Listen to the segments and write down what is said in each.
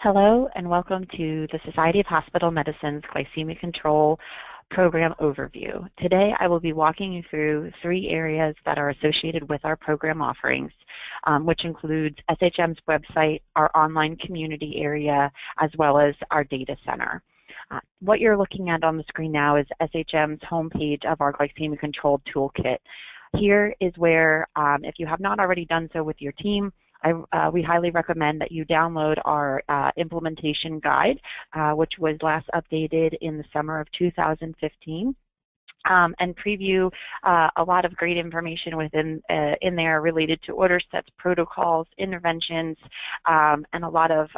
Hello and welcome to the Society of Hospital Medicine's Glycemic Control Program Overview. Today I will be walking you through 3 areas that are associated with our program offerings, which includes SHM's website, our online community area, as well as our data center. What you're looking at on the screen now is SHM's homepage of our Glycemic Control Toolkit. Here is where, if you have not already done so with your team, we highly recommend that you download our implementation guide, which was last updated in the summer of 2015, and preview a lot of great information within in there related to order sets, protocols, interventions, and a lot of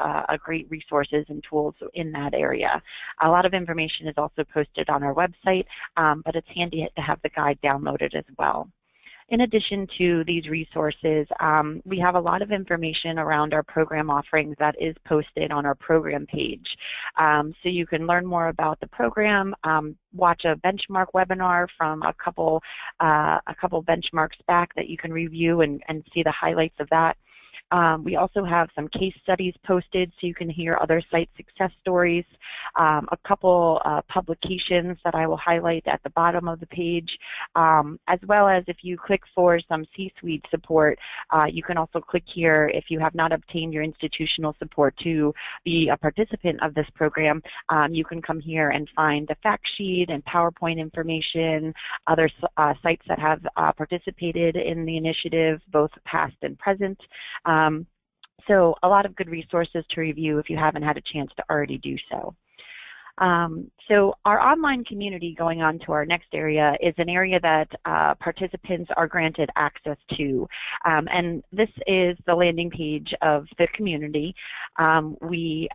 great resources and tools in that area. A lot of information is also posted on our website, but it's handy to have the guide downloaded as well. In addition to these resources, we have a lot of information around our program offerings that is posted on our program page. So you can learn more about the program, watch a benchmark webinar from a couple benchmarks back that you can review and see the highlights of that. We also have some case studies posted so you can hear other site success stories, a couple publications that I will highlight at the bottom of the page, as well as if you click for some C-suite support, you can also click here if you have not obtained your institutional support to be a participant of this program. You can come here and find the fact sheet and PowerPoint information, other sites that have participated in the initiative, both past and present. So a lot of good resources to review if you haven't had a chance to already do so. So our online community, going on to our next area, is an area that participants are granted access to. And this is the landing page of the community. We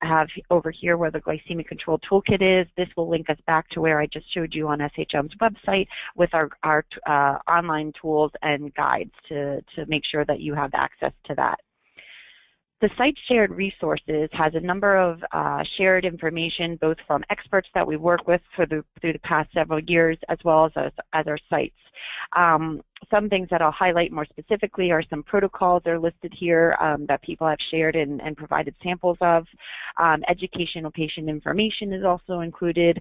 have over here where the Glycemic Control Toolkit is. This will link us back to where I just showed you on SHM's website with our online tools and guides to make sure that you have access to that. The site shared resources has a number of shared information, both from experts that we work with through the past several years, as well as our sites. Some things that I'll highlight more specifically are some protocols that are listed here that people have shared and provided samples of. Educational patient information is also included.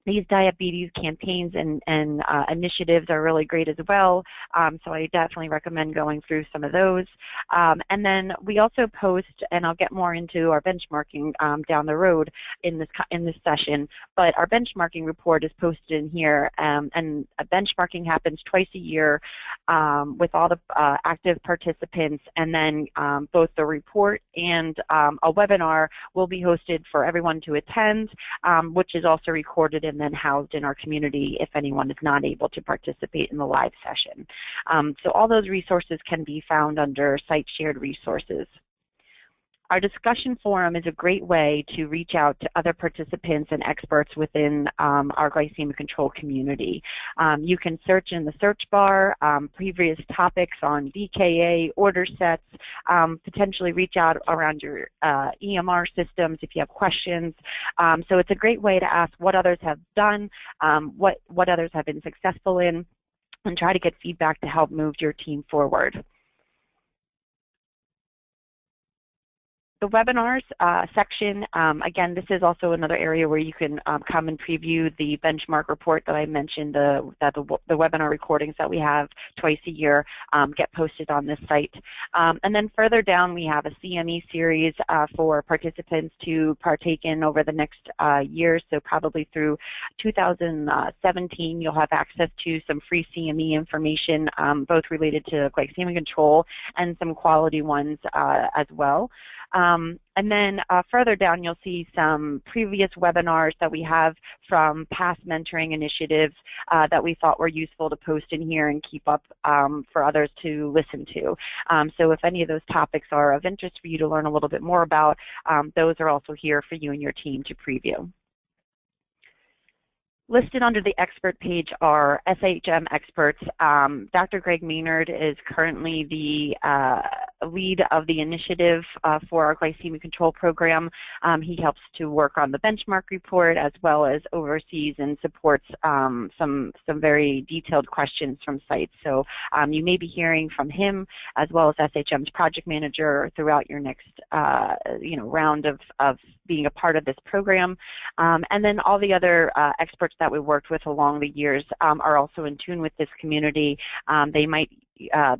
These diabetes campaigns and initiatives are really great as well, so I definitely recommend going through some of those. And then we also post, and I'll get more into our benchmarking down the road in this session, but our benchmarking report is posted in here, and benchmarking happens twice a year with all the active participants, and then both the report and a webinar will be hosted for everyone to attend, which is also recorded and then housed in our community if anyone is not able to participate in the live session. So all those resources can be found under Site Shared Resources. Our discussion forum is a great way to reach out to other participants and experts within our glycemic control community. You can search in the search bar previous topics on DKA, order sets, potentially reach out around your EMR systems if you have questions. So it's a great way to ask what others have done, what others have been successful in, and try to get feedback to help move your team forward. The webinars section, again, this is also another area where you can come and preview the benchmark report that I mentioned, the webinar recordings that we have twice a year get posted on this site. And then further down, we have a CME series for participants to partake in over the next year, so probably through 2017, you'll have access to some free CME information, both related to glycemic control and some quality ones as well. And then further down, you'll see some previous webinars that we have from past mentoring initiatives that we thought were useful to post in here and keep up for others to listen to. So if any of those topics are of interest for you to learn a little bit more about, those are also here for you and your team to preview. Listed under the expert page are SHM experts. Dr. Greg Maynard is currently the lead of the initiative for our glycemic control program. He helps to work on the benchmark report as well as oversees and supports some very detailed questions from sites. So you may be hearing from him as well as SHM's project manager throughout your next round of being a part of this program. And then all the other experts that we worked with along the years are also in tune with this community. They might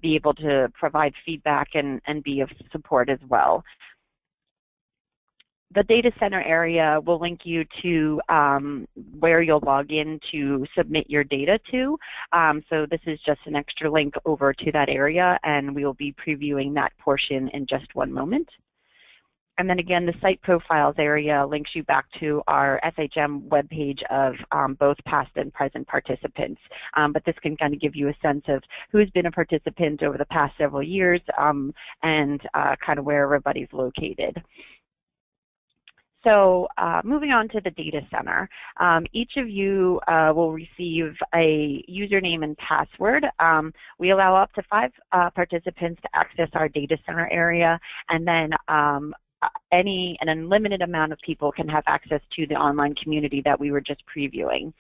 be able to provide feedback and be of support as well. The data center area will link you to where you'll log in to submit your data to. So this is just an extra link over to that area, and we will be previewing that portion in just one moment. And then again, the site profiles area links you back to our SHM webpage of both past and present participants. But this can kind of give you a sense of who's been a participant over the past several years and kind of where everybody's located. So moving on to the data center, each of you will receive a username and password. We allow up to 5 participants to access our data center area, and then an unlimited amount of people can have access to the online community that we were just previewing.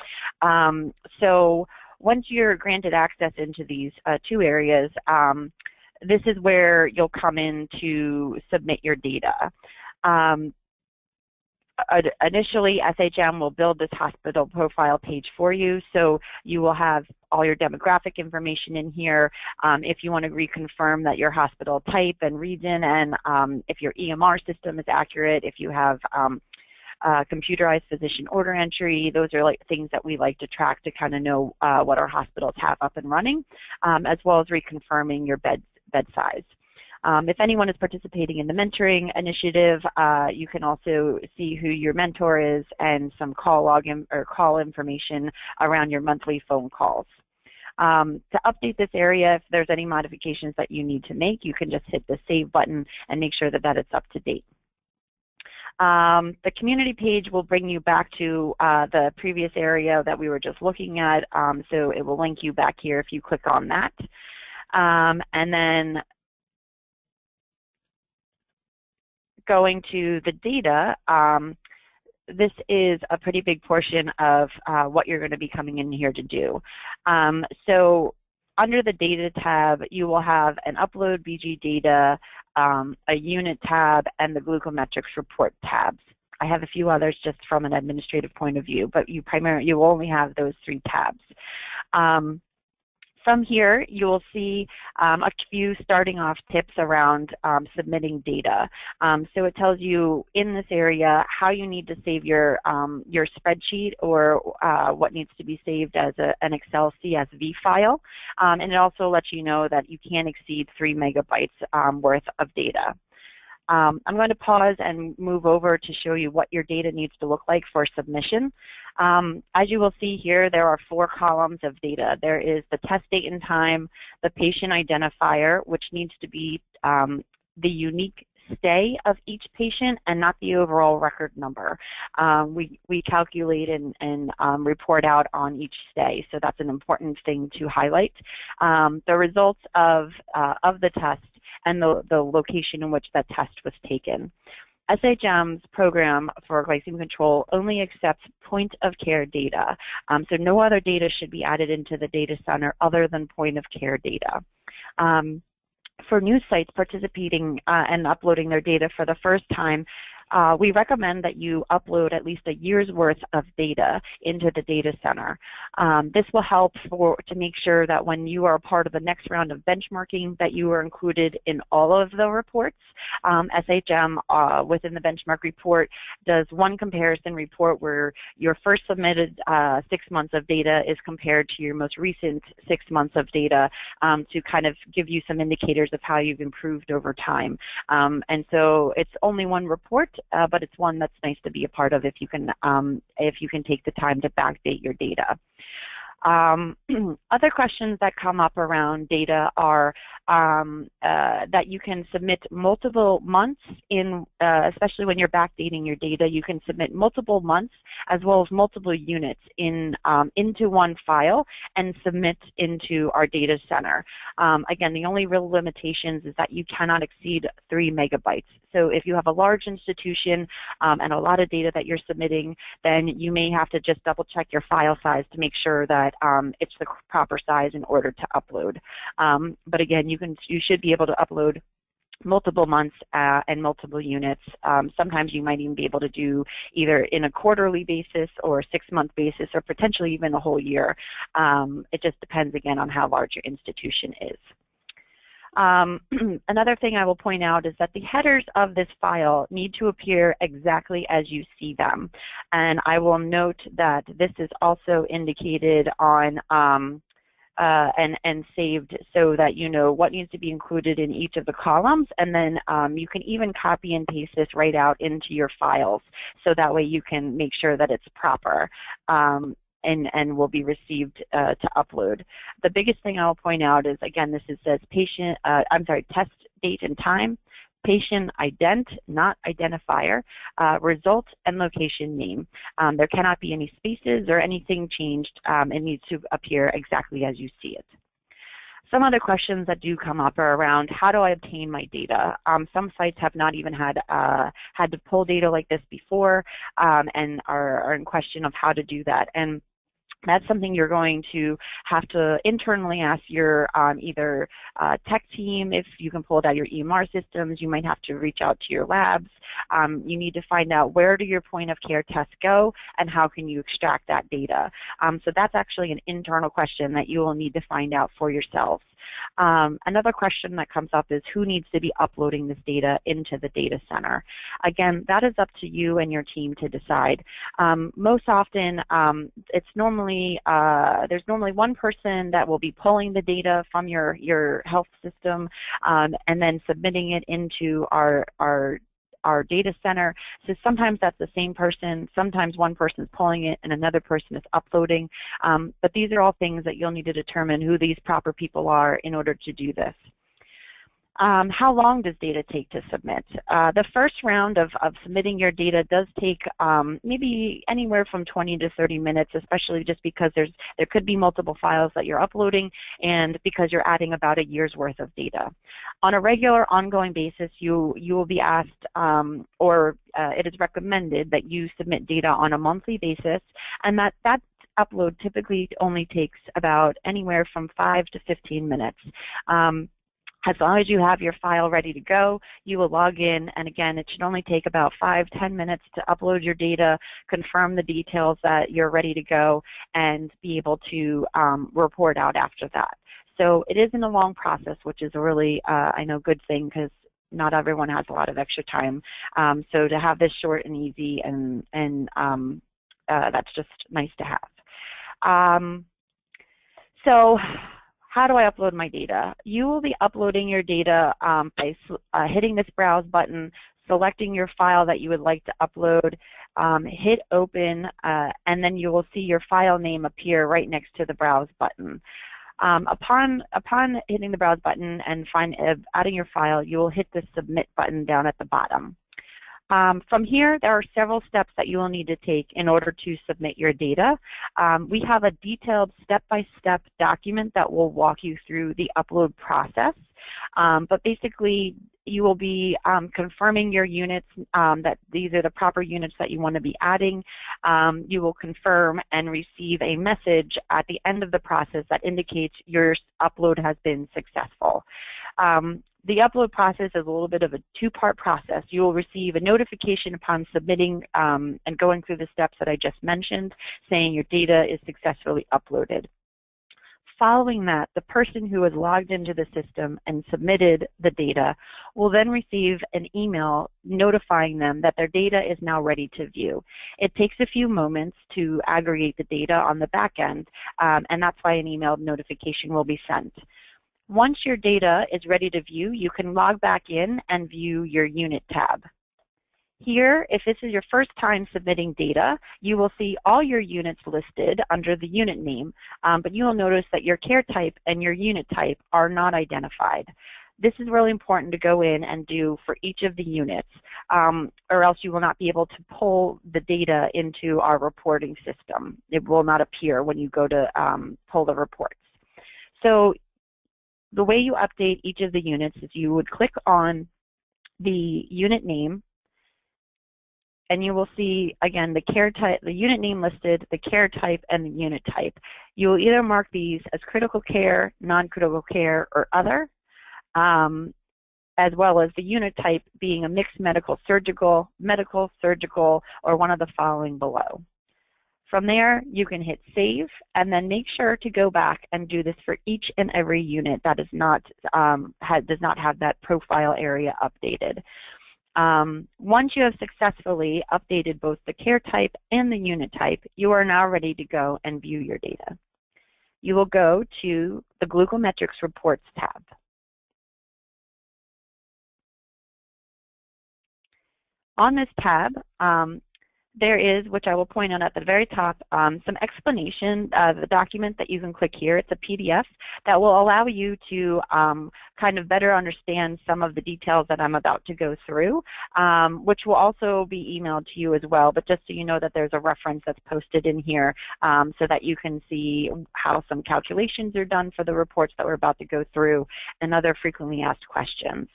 So once you're granted access into these 2 areas, this is where you'll come in to submit your data. Initially, SHM will build this hospital profile page for you, so you will have all your demographic information in here. If you want to reconfirm that your hospital type and region, and if your EMR system is accurate, if you have computerized physician order entry, those are like things that we like to track to kind of know what our hospitals have up and running, as well as reconfirming your bed size. If anyone is participating in the mentoring initiative, you can also see who your mentor is and some call information around your monthly phone calls. To update this area, if there's any modifications that you need to make, you can just hit the Save button and make sure that it's up to date. The community page will bring you back to the previous area that we were just looking at, so it will link you back here if you click on that. And then going to the data, this is a pretty big portion of what you're going to be coming in here to do. So under the data tab, you will have an upload BG data, a unit tab, and the glucometrics report tabs. I have a few others just from an administrative point of view, but you only have those 3 tabs. From here, you will see a few starting off tips around submitting data. So it tells you in this area how you need to save your spreadsheet or what needs to be saved as an Excel CSV file. And it also lets you know that you can't exceed 3 megabytes worth of data. I'm going to pause and move over to show you what your data needs to look like for submission. As you will see here, there are 4 columns of data. There is the test date and time, the patient identifier, which needs to be the unique stay of each patient and not the overall record number. We calculate and report out on each stay, so that's an important thing to highlight. The results of the test and the location in which that test was taken. SHM's program for glycemic control only accepts point-of-care data, so no other data should be added into the data center other than point-of-care data. For new sites participating and uploading their data for the first time, we recommend that you upload at least a year's worth of data into the data center. This will help to make sure that when you are a part of the next round of benchmarking that you are included in all of the reports. SHM within the benchmark report does one comparison report where your first submitted 6 months of data is compared to your most recent 6 months of data to kind of give you some indicators of how you've improved over time. And so it's only one report, but it's one that's nice to be a part of if you can take the time to backdate your data. Other questions that come up around data are that you can submit multiple months in, especially when you're backdating your data, you can submit multiple months as well as multiple units into one file and submit into our data center. Again, the only real limitations is that you cannot exceed 3 megabytes. So if you have a large institution and a lot of data that you're submitting, then you may have to just double check your file size to make sure that it's the proper size in order to upload. But again, you should be able to upload multiple months and multiple units. Sometimes you might even be able to do either in a quarterly basis or 6-month basis or potentially even a whole year. It just depends again on how large your institution is. Another thing I will point out is that the headers of this file need to appear exactly as you see them. And I will note that this is also indicated on and saved so that you know what needs to be included in each of the columns, and then you can even copy and paste this right out into your files so that way you can make sure that it's proper. And will be received to upload. The biggest thing I'll point out is, again, this says test date and time, patient ident, not identifier, result, and location name. There cannot be any spaces or anything changed. It needs to appear exactly as you see it. Some other questions that do come up are around how do I obtain my data? Some sites have not even had to pull data like this before and are in question of how to do that. And that's something you're going to have to internally ask your either tech team. If you can pull it out of your EMR systems, you might have to reach out to your labs. You need to find out where do your point of care tests go and how can you extract that data. So that's actually an internal question that you will need to find out for yourselves. Another question that comes up is who needs to be uploading this data into the data center. Again, that is up to you and your team to decide. Most often, it's normally there's normally one person that will be pulling the data from your health system and then submitting it into our data center. So sometimes that's the same person, sometimes one person is pulling it and another person is uploading. But these are all things that you'll need to determine who these proper people are in order to do this. How long does data take to submit? The first round of submitting your data does take maybe anywhere from 20 to 30 minutes, especially just because there could be multiple files that you're uploading and because you're adding about a year's worth of data. On a regular ongoing basis, you will be asked it is recommended that you submit data on a monthly basis, and that upload typically only takes about anywhere from 5 to 15 minutes. As long as you have your file ready to go, you will log in, and again, it should only take about 5–10 minutes to upload your data, confirm the details that you're ready to go, and be able to report out after that. So it isn't a long process, which is a really, I know, good thing because not everyone has a lot of extra time. So to have this short and easy, and that's just nice to have. So how do I upload my data? You will be uploading your data by hitting this browse button, selecting your file that you would like to upload, hit open, and then you will see your file name appear right next to the browse button. Upon hitting the browse button and adding your file, you will hit the submit button down at the bottom. From here, there are several steps that you will need to take in order to submit your data. We have a detailed step-by-step document that will walk you through the upload process. But basically, you will be confirming your units, that these are the proper units that you want to be adding. You will confirm and receive a message at the end of the process that indicates your upload has been successful. The upload process is a little bit of a two-part process. You will receive a notification upon submitting and going through the steps that I just mentioned, saying your data is successfully uploaded. Following that, the person who has logged into the system and submitted the data will then receive an email notifying them that their data is now ready to view. It takes a few moments to aggregate the data on the back end, and that's why an email notification will be sent. Once your data is ready to view, you can log back in and view your unit tab. Here, if this is your first time submitting data, you will see all your units listed under the unit name, but you will notice that your care type and your unit type are not identified. This is really important to go in and do for each of the units, or else you will not be able to pull the data into our reporting system. It will not appear when you go to pull the reports. So the way you update each of the units is you would click on the unit name, and you will see, again, the care type, the unit name listed, the care type, and the unit type. You will either mark these as critical care, non-critical care, or other, as well as the unit type being a mixed medical, surgical, or one of the following below. From there, you can hit save, and then make sure to go back and do this for each and every unit that does not have that profile area updated. Once you have successfully updated both the care type and the unit type, you are now ready to go and view your data. You will go to the Glycometrics Reports tab. On this tab, there is, which I will point out at the very top, some explanation of the document that you can click here. It's a PDF that will allow you to kind of better understand some of the details that I'm about to go through, which will also be emailed to you as well, but just so you know that there's a reference that's posted in here so that you can see how some calculations are done for the reports that we're about to go through and other frequently asked questions.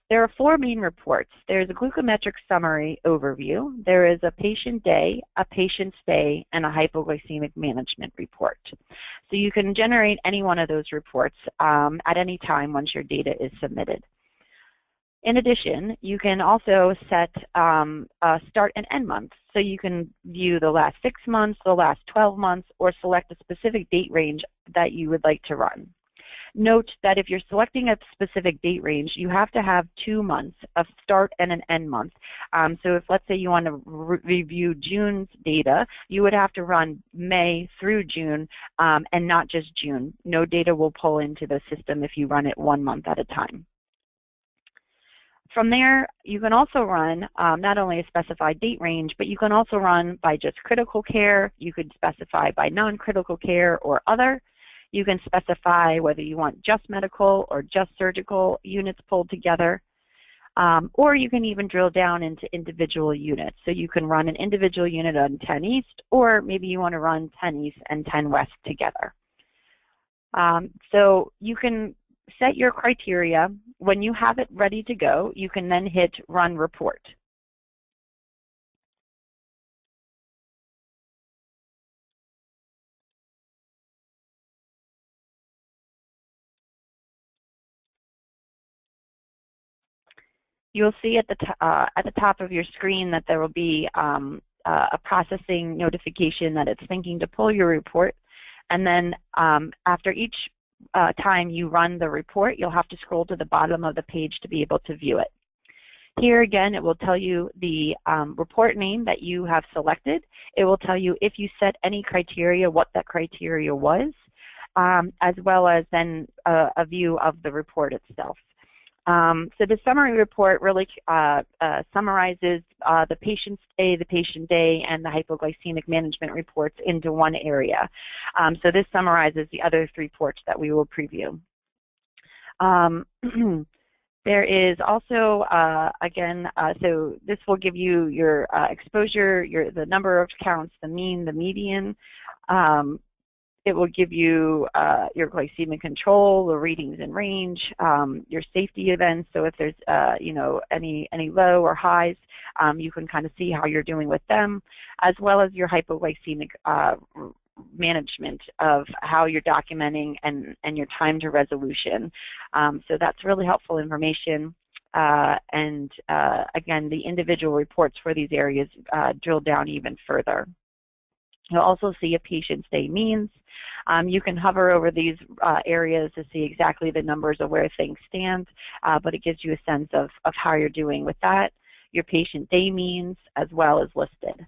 There are four main reports. There's a glycometric summary overview, there is a patient day, a patient stay, and a hypoglycemic management report. So you can generate any one of those reports at any time once your data is submitted. In addition, you can also set a start and end month. So you can view the last 6 months, the last 12 months, or select a specific date range that you would like to run. Note that if you're selecting a specific date range, you have to have 2 months of start and an end month. So if, let's say, you want to review June's data, you would have to run May through June and not just June. No data will pull into the system if you run it 1 month at a time. From there, you can also run not only a specified date range, but you can also run by just critical care. You could specify by non-critical care or other. You can specify whether you want just medical or just surgical units pulled together, or you can even drill down into individual units. So you can run an individual unit on 10 East, or maybe you want to run 10 East and 10 West together. So you can set your criteria. When you have it ready to go, you can then hit Run Report. You'll see at the top of your screen that there will be a processing notification that it's thinking to pull your report, and then after each time you run the report, you'll have to scroll to the bottom of the page to be able to view it. Here again, it will tell you the report name that you have selected. It will tell you if you set any criteria, what that criteria was, as well as then a view of the report itself. So the summary report really summarizes the patient stay, the patient day, and the hypoglycemic management reports into one area. So this summarizes the other 3 reports that we will preview. There is also, again, so this will give you your exposure, the number of counts, the mean, the median. It will give you your glycemic control, the readings in range, your safety events. So if there's you know, any low or highs, you can kind of see how you're doing with them, as well as your hypoglycemic management of how you're documenting and your time to resolution. So that's really helpful information. And again, the individual reports for these areas drill down even further. You'll also see a patient stay means. You can hover over these areas to see exactly the numbers of where things stand, but it gives you a sense of how you're doing with that. Your patient day means as well as listed.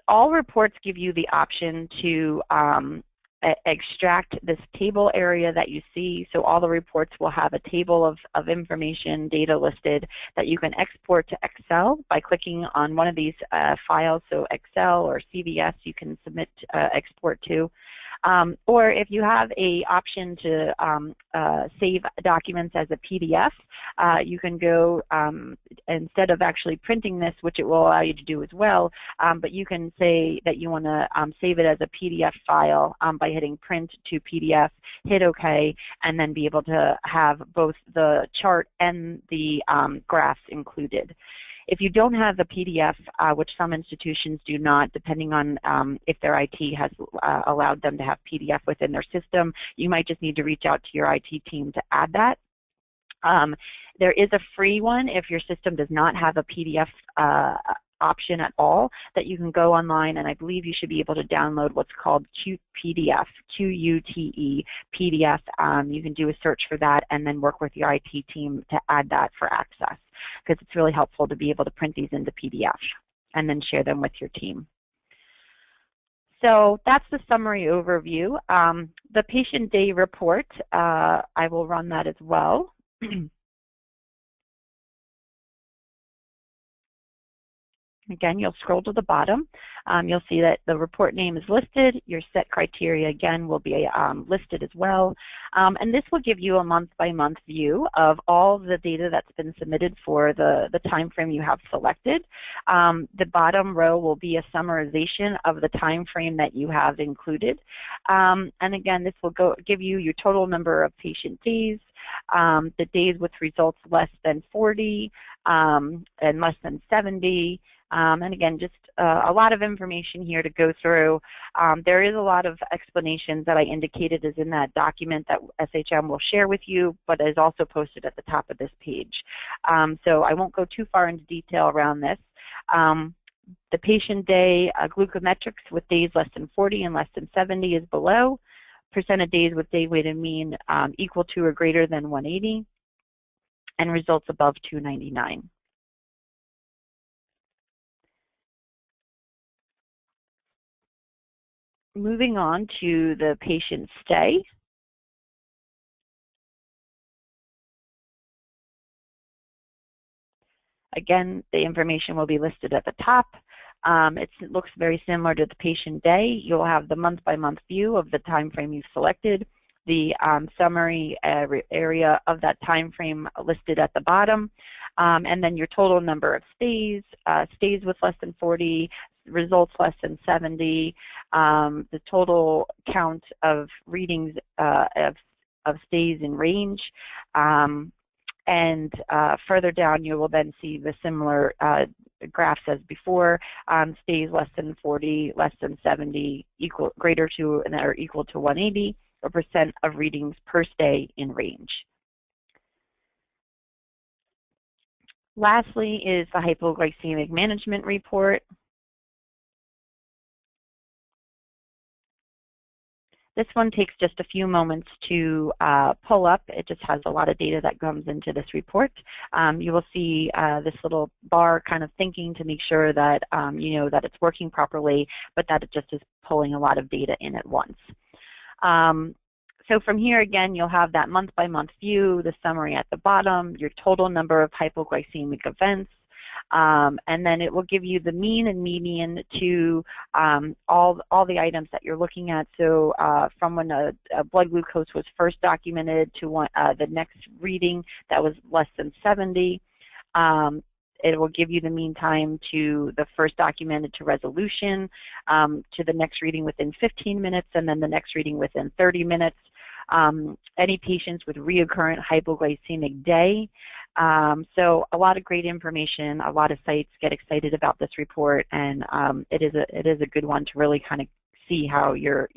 All reports give you the option to extract this table area that you see. So all the reports will have a table of information, data listed that you can export to Excel by clicking on one of these files. So Excel or CVS you can submit export to. Or if you have an option to save documents as a PDF, you can go, instead of actually printing this, which it will allow you to do as well, but you can say that you want to save it as a PDF file by hitting print to PDF, hit OK, and then be able to have both the chart and the graphs included. If you don't have a PDF, which some institutions do not, depending on if their IT has allowed them to have PDF within their system, you might just need to reach out to your IT team to add that. There is a free one if your system does not have a PDF option at all that you can go online, and I believe you should be able to download what's called Qute PDF, Qute PDF. You can do a search for that and then work with your IT team to add that for access, because it's really helpful to be able to print these into PDF and then share them with your team. So that's the summary overview. The patient day report, I will run that as well. Again, you'll scroll to the bottom. You'll see that the report name is listed. Your set criteria, again, will be listed as well. And this will give you a month-by-month view of all the data that's been submitted for the time frame you have selected. The bottom row will be a summarization of the time frame that you have included. And again, this will give you your total number of patient days, the days with results less than 40 and less than 70. And again, just a lot of information here to go through. There is a lot of explanations that I indicated is in that document that SHM will share with you, but is also posted at the top of this page. So I won't go too far into detail around this. The patient day glucometrics with days less than 40 and less than 70 is below. Percent of days with day weighted mean equal to or greater than 180, and results above 299. Moving on to the patient stay. Again, the information will be listed at the top. It looks very similar to the patient day. You'll have the month-by-month view of the time frame you've selected, the summary area of that time frame listed at the bottom, and then your total number of stays, stays with less than 40, results less than 70, the total count of readings of stays in range, and further down you will then see the similar graphs as before, stays less than 40, less than 70, greater to or equal to 180, or percent of readings per stay in range. Lastly is the hypoglycemic management report. This one takes just a few moments to pull up. It just has a lot of data that comes into this report. You will see this little bar kind of thinking to make sure that you know that it's working properly, but that it just is pulling a lot of data in at once. So from here, again, you'll have that month-by-month view, the summary at the bottom, your total number of hypoglycemic events, and then it will give you the mean and median to all the items that you're looking at. So from when a blood glucose was first documented to the next reading that was less than 70, it will give you the mean time to the first documented to resolution, to the next reading within 15 minutes, and then the next reading within 30 minutes. Any patients with recurrent hypoglycemic day. So a lot of great information. A lot of sites get excited about this report, and it is a good one to really kind of see how your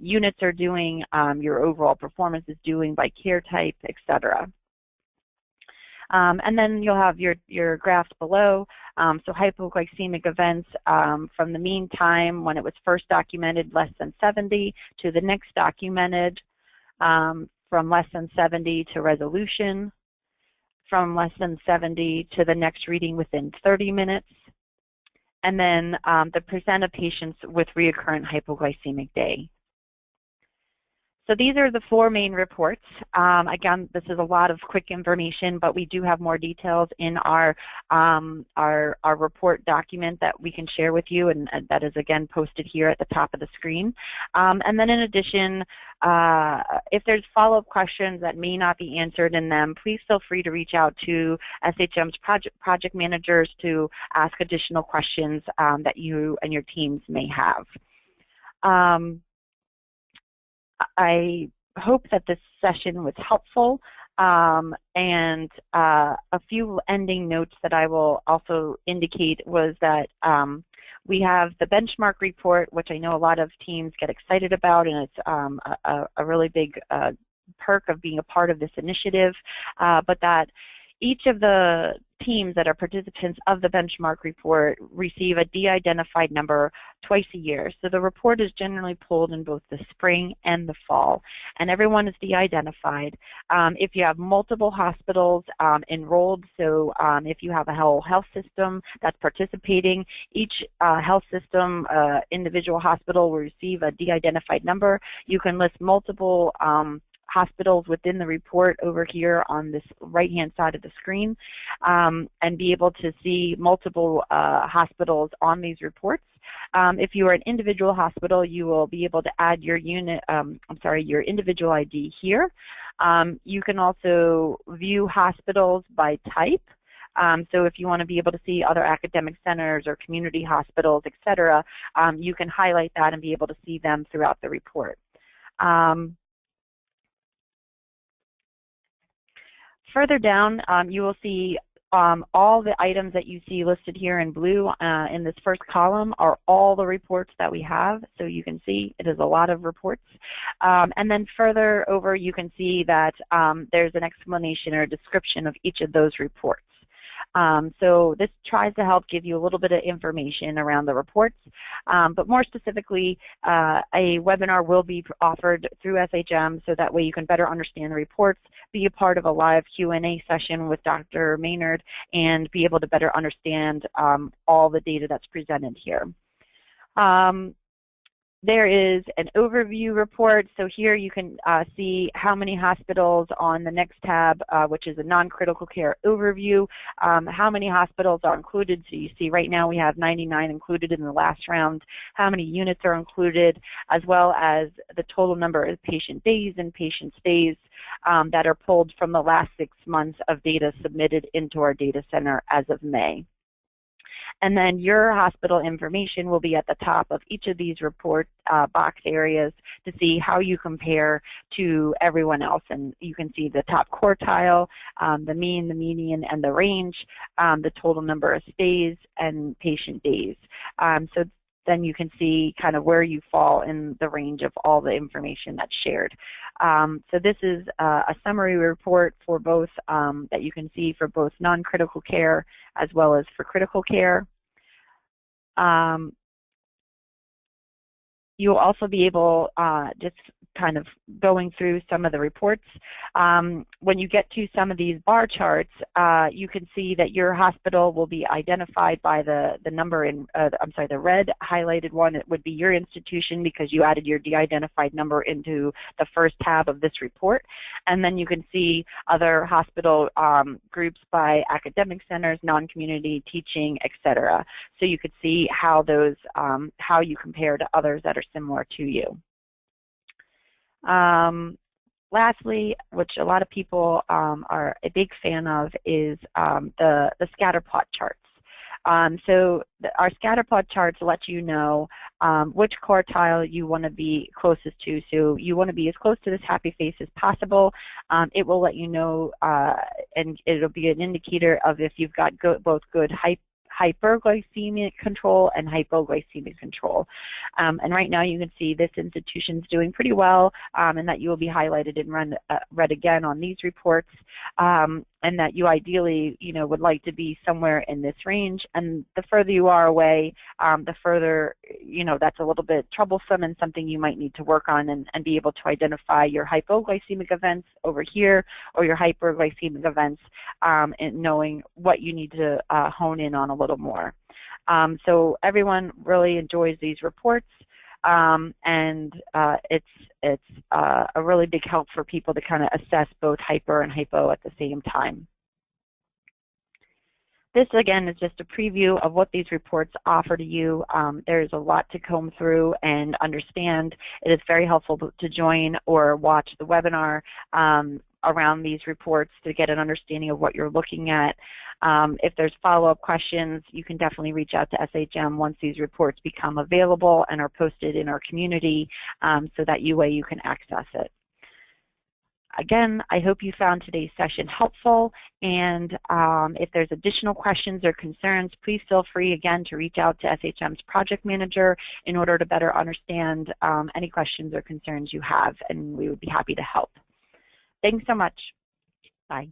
units are doing, your overall performance is doing by care type, etc. And then you'll have your graphs below. So hypoglycemic events from the mean time when it was first documented, less than 70, to the next documented, from less than 70 to resolution, from less than 70 to the next reading within 30 minutes, and then the percent of patients with recurrent hypoglycemic day. So these are the 4 main reports. Again, this is a lot of quick information, but we do have more details in our report document that we can share with you, and that is again posted here at the top of the screen. And then in addition, if there's follow-up questions that may not be answered in them, please feel free to reach out to SHM's project managers to ask additional questions that you and your teams may have. I hope that this session was helpful, and a few ending notes that I will also indicate was that we have the benchmark report, which I know a lot of teams get excited about, and it's a really big perk of being a part of this initiative, but that each of the teams that are participants of the benchmark report receive a de-identified number twice a year. So the report is generally pulled in both the spring and the fall, and everyone is de-identified. If you have multiple hospitals enrolled, so if you have a whole health system that's participating, each health system, individual hospital will receive a de-identified number. You can list multiple hospitals within the report over here on this right-hand side of the screen, and be able to see multiple hospitals on these reports. If you are an individual hospital, you will be able to add your your individual ID here. You can also view hospitals by type. So if you want to be able to see other academic centers or community hospitals, etc., you can highlight that and be able to see them throughout the report. Further down, you will see all the items that you see listed here in blue in this first column are all the reports that we have. So you can see it is a lot of reports. And then further over, you can see that there's an explanation or a description of each of those reports. So this tries to help give you a little bit of information around the reports, but more specifically, a webinar will be offered through SHM so that way you can better understand the reports, be a part of a live Q&A session with Dr. Maynard, and be able to better understand all the data that's presented here. There is an overview report, so here you can see how many hospitals on the next tab, which is a non-critical care overview, how many hospitals are included. So you see right now we have 99 included in the last round, how many units are included, as well as the total number of patient days and patient stays that are pulled from the last 6 months of data submitted into our data center as of May. And then your hospital information will be at the top of each of these report box areas to see how you compare to everyone else. And you can see the top quartile, the mean, the median, and the range, the total number of stays and patient days. So then you can see kind of where you fall in the range of all the information that's shared. So this is a summary report for both that you can see for both non-critical care as well as for critical care. You'll also be able, just kind of going through some of the reports, when you get to some of these bar charts, you can see that your hospital will be identified by the number in, the red highlighted one. It would be your institution because you added your de-identified number into the first tab of this report. And then you can see other hospital groups by academic centers, non-community, teaching, etc. So you could see how those, how you compare to others that are similar to you. Lastly, which a lot of people are a big fan of, is the scatter plot charts. So our scatter plot charts let you know which quartile you want to be closest to. So you want to be as close to this happy face as possible. It will let you know, and it'll be an indicator of if you've got both good hyperglycemic control and hypoglycemic control. And right now you can see this institution's doing pretty well, and that you will be highlighted and read again on these reports, and that you ideally, would like to be somewhere in this range. And the further you are away, the further, that's a little bit troublesome and something you might need to work on and be able to identify your hypoglycemic events over here or your hyperglycemic events, and knowing what you need to hone in on a little more. So everyone really enjoys these reports. It's a really big help for people to kind of assess both hyper and hypo at the same time. This, again, is just a preview of what these reports offer to you. There's a lot to comb through and understand. It is very helpful to join or watch the webinar around these reports to get an understanding of what you're looking at. If there's follow-up questions, you can definitely reach out to SHM once these reports become available and are posted in our community so that you can access it. Again, I hope you found today's session helpful, and if there's additional questions or concerns, please feel free again to reach out to SHM's project manager in order to better understand any questions or concerns you have, and we would be happy to help. Thanks so much. Bye.